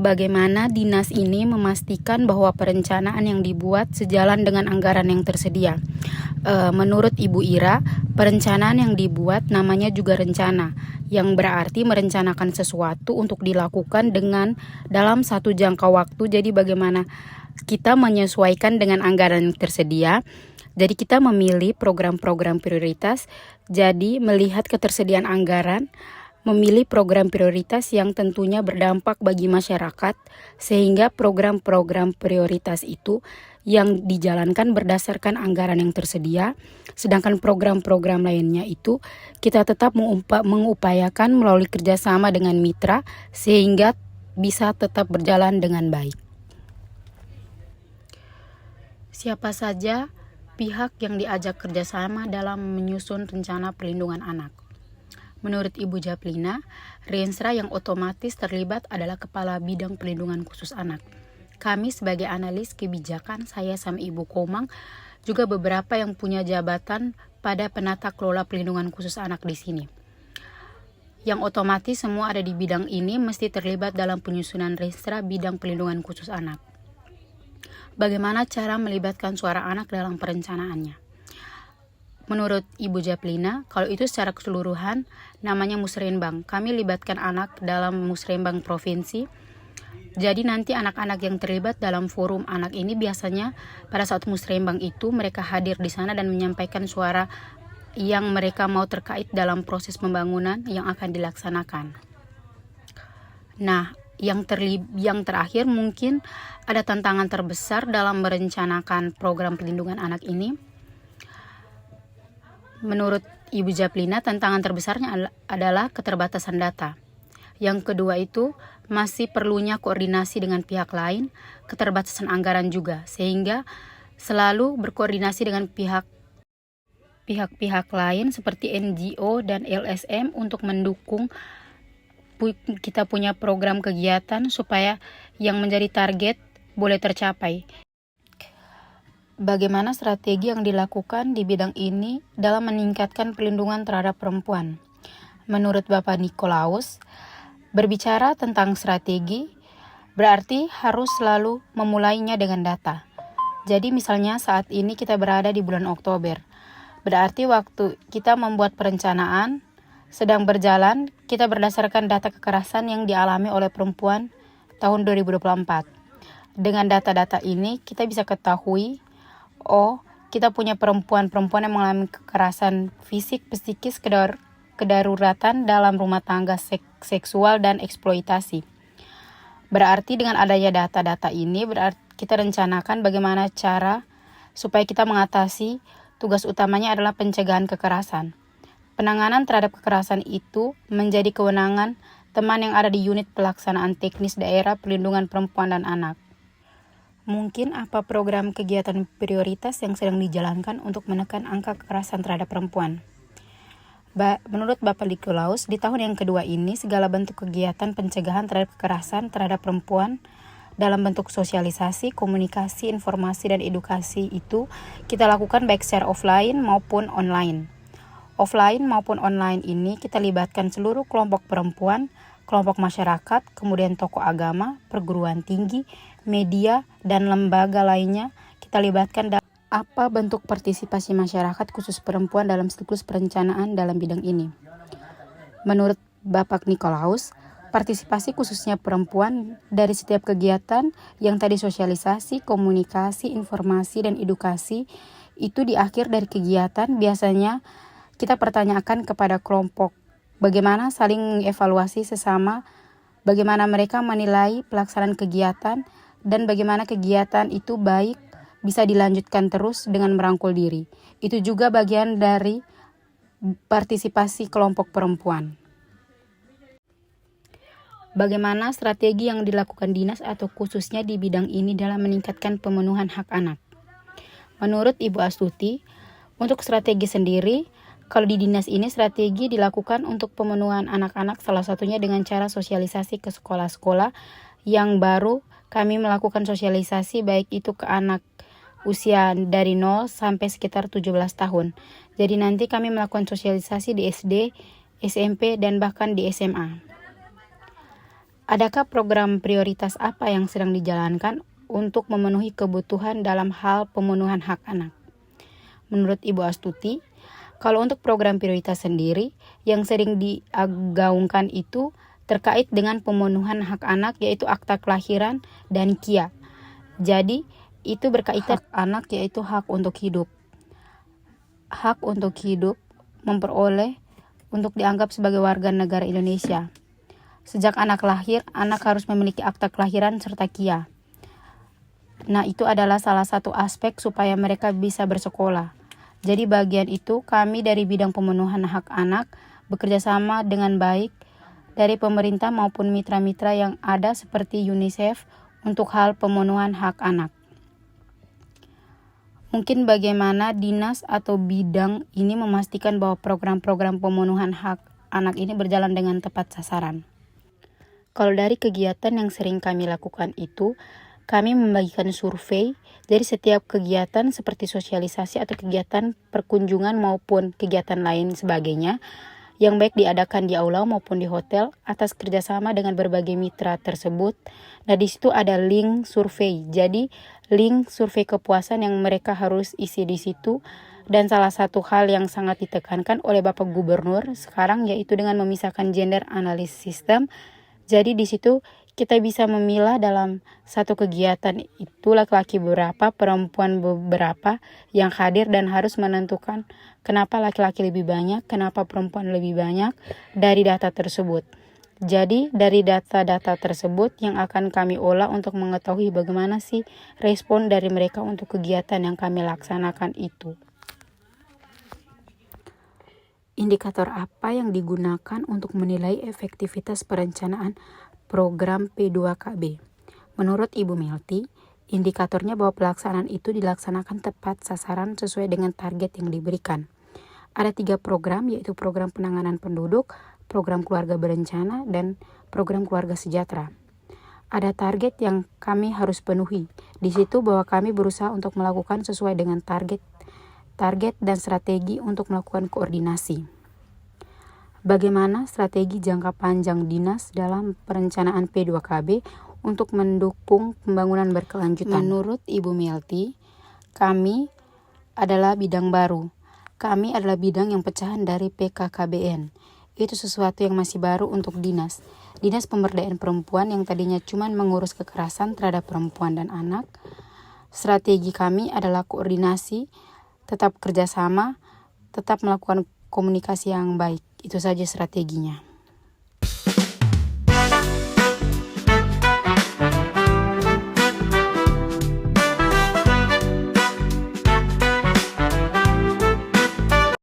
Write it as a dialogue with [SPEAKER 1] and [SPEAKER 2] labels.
[SPEAKER 1] bagaimana dinas ini memastikan bahwa perencanaan yang dibuat sejalan dengan anggaran yang tersedia. Menurut Ibu Ira, perencanaan yang dibuat namanya juga rencana, yang berarti merencanakan sesuatu untuk dilakukan dalam satu jangka waktu. Jadi bagaimana kita menyesuaikan dengan anggaran yang tersedia. Jadi kita memilih program-program prioritas, jadi melihat ketersediaan anggaran, memilih program prioritas yang tentunya berdampak bagi masyarakat, sehingga program-program prioritas itu yang dijalankan berdasarkan anggaran yang tersedia, sedangkan program-program lainnya itu kita tetap mengupayakan melalui kerjasama dengan mitra, sehingga bisa tetap berjalan dengan baik. Siapa saja pihak yang diajak kerjasama dalam menyusun rencana perlindungan anak? Menurut Ibu Japlina, Renstra yang otomatis terlibat adalah Kepala Bidang Perlindungan Khusus Anak. Kami sebagai analis kebijakan, saya sama Ibu Komang, juga beberapa yang punya jabatan pada penata kelola perlindungan khusus anak di sini. Yang otomatis semua ada di bidang ini mesti terlibat dalam penyusunan Renstra Bidang Perlindungan Khusus Anak. Bagaimana cara melibatkan suara anak dalam perencanaannya? Menurut Ibu Japlina, kalau itu secara keseluruhan namanya musrenbang. Kami libatkan anak dalam musrenbang provinsi. Jadi nanti anak-anak yang terlibat dalam forum anak ini biasanya pada saat musrenbang itu mereka hadir di sana dan menyampaikan suara yang mereka mau terkait dalam proses pembangunan yang akan dilaksanakan. Nah, yang terakhir mungkin ada tantangan terbesar dalam merencanakan program perlindungan anak ini. Menurut Ibu Japlina, tantangan terbesarnya adalah keterbatasan data. Yang kedua itu masih perlunya koordinasi dengan pihak lain, keterbatasan anggaran juga, sehingga selalu berkoordinasi dengan pihak-pihak lain seperti NGO dan LSM untuk mendukung kita punya program kegiatan supaya yang menjadi target boleh tercapai. Bagaimana strategi yang dilakukan di bidang ini dalam meningkatkan perlindungan terhadap perempuan? Menurut Bapak Nikolaus, berbicara tentang strategi berarti harus selalu memulainya dengan data. Jadi misalnya saat ini kita berada di bulan Oktober, berarti waktu kita membuat perencanaan sedang berjalan, kita berdasarkan data kekerasan yang dialami oleh perempuan tahun 2024. Dengan data-data ini kita bisa ketahui, kita punya perempuan-perempuan yang mengalami kekerasan fisik, psikis, kedaruratan dalam rumah tangga, seksual, dan eksploitasi. Berarti dengan adanya data-data ini, berarti kita rencanakan bagaimana cara supaya kita mengatasi tugas utamanya adalah pencegahan kekerasan. Penanganan terhadap kekerasan itu menjadi kewenangan teman yang ada di unit pelaksanaan teknis daerah perlindungan perempuan dan anak. Mungkin apa program kegiatan prioritas yang sedang dijalankan untuk menekan angka kekerasan terhadap perempuan? Menurut Bapak Nikolaus, di tahun yang kedua ini segala bentuk kegiatan pencegahan terhadap kekerasan terhadap perempuan dalam bentuk sosialisasi, komunikasi, informasi, dan edukasi itu kita lakukan baik secara offline maupun online. Offline maupun online ini kita libatkan seluruh kelompok perempuan, kelompok masyarakat, kemudian tokoh agama, perguruan tinggi, media, dan lembaga lainnya kita libatkan dalam apa bentuk partisipasi masyarakat khusus perempuan dalam siklus perencanaan dalam bidang ini. Menurut Bapak Nikolaus, partisipasi khususnya perempuan dari setiap kegiatan yang tadi sosialisasi, komunikasi, informasi, dan edukasi itu di akhir dari kegiatan biasanya kita pertanyakan kepada kelompok bagaimana saling mengevaluasi sesama, bagaimana mereka menilai pelaksanaan kegiatan, dan bagaimana kegiatan itu baik bisa dilanjutkan terus dengan merangkul diri. Itu juga bagian dari partisipasi kelompok perempuan. Bagaimana strategi yang dilakukan dinas atau khususnya di bidang ini dalam meningkatkan pemenuhan hak anak? Menurut Ibu Astuti, untuk strategi sendiri, kalau di dinas ini strategi dilakukan untuk pemenuhan anak-anak salah satunya dengan cara sosialisasi ke sekolah-sekolah yang baru kami melakukan sosialisasi baik itu ke anak usia dari 0 sampai sekitar 17 tahun. Jadi nanti kami melakukan sosialisasi di SD, SMP, dan bahkan di SMA. Adakah program prioritas apa yang sedang dijalankan untuk memenuhi kebutuhan dalam hal pemenuhan hak anak? Menurut Ibu Astuti, kalau untuk program prioritas sendiri, yang sering digaungkan itu terkait dengan pemenuhan hak anak, yaitu akta kelahiran dan KIA. Jadi, itu berkaitan hak anak, yaitu hak untuk hidup. Hak untuk hidup memperoleh untuk dianggap sebagai warga negara Indonesia. Sejak anak lahir, anak harus memiliki akta kelahiran serta KIA. Nah, itu adalah salah satu aspek supaya mereka bisa bersekolah. Jadi bagian itu kami dari bidang pemenuhan hak anak bekerja sama dengan baik dari pemerintah maupun mitra-mitra yang ada seperti UNICEF untuk hal pemenuhan hak anak. Mungkin bagaimana dinas atau bidang ini memastikan bahwa program-program pemenuhan hak anak ini berjalan dengan tepat sasaran. Kalau dari kegiatan yang sering kami lakukan itu, kami membagikan survei dari setiap kegiatan seperti sosialisasi atau kegiatan perkunjungan maupun kegiatan lain sebagainya yang baik diadakan di aula maupun di hotel atas kerjasama dengan berbagai mitra tersebut. Nah, di situ ada link survei. Jadi, link survei kepuasan yang mereka harus isi di situ. Dan salah satu hal yang sangat ditekankan oleh Bapak Gubernur sekarang yaitu dengan memisahkan gender analysis system. Jadi di situ kita bisa memilah dalam satu kegiatan itu laki-laki berapa, perempuan beberapa yang hadir dan harus menentukan kenapa laki-laki lebih banyak, kenapa perempuan lebih banyak dari data tersebut. Jadi dari data-data tersebut yang akan kami olah untuk mengetahui bagaimana sih respon dari mereka untuk kegiatan yang kami laksanakan itu. Indikator apa yang digunakan untuk menilai efektivitas perencanaan program P2KB? Menurut Ibu Melty, indikatornya bahwa pelaksanaan itu dilaksanakan tepat sasaran sesuai dengan target yang diberikan. Ada 3 program, yaitu program penanganan penduduk, program keluarga berencana, dan program keluarga sejahtera. Ada target yang kami harus penuhi. Di situ bahwa kami berusaha untuk melakukan sesuai dengan target dan strategi untuk melakukan koordinasi. Bagaimana strategi jangka panjang dinas dalam perencanaan P2KB untuk mendukung pembangunan berkelanjutan? Menurut Ibu Melty, kami adalah bidang baru. Kami adalah bidang yang pecahan dari PKKBN. Itu sesuatu yang masih baru untuk dinas. Dinas Pemberdayaan Perempuan yang tadinya cuma mengurus kekerasan terhadap perempuan dan anak. Strategi kami adalah koordinasi, tetap kerjasama, tetap melakukan komunikasi yang baik. Itu saja strateginya.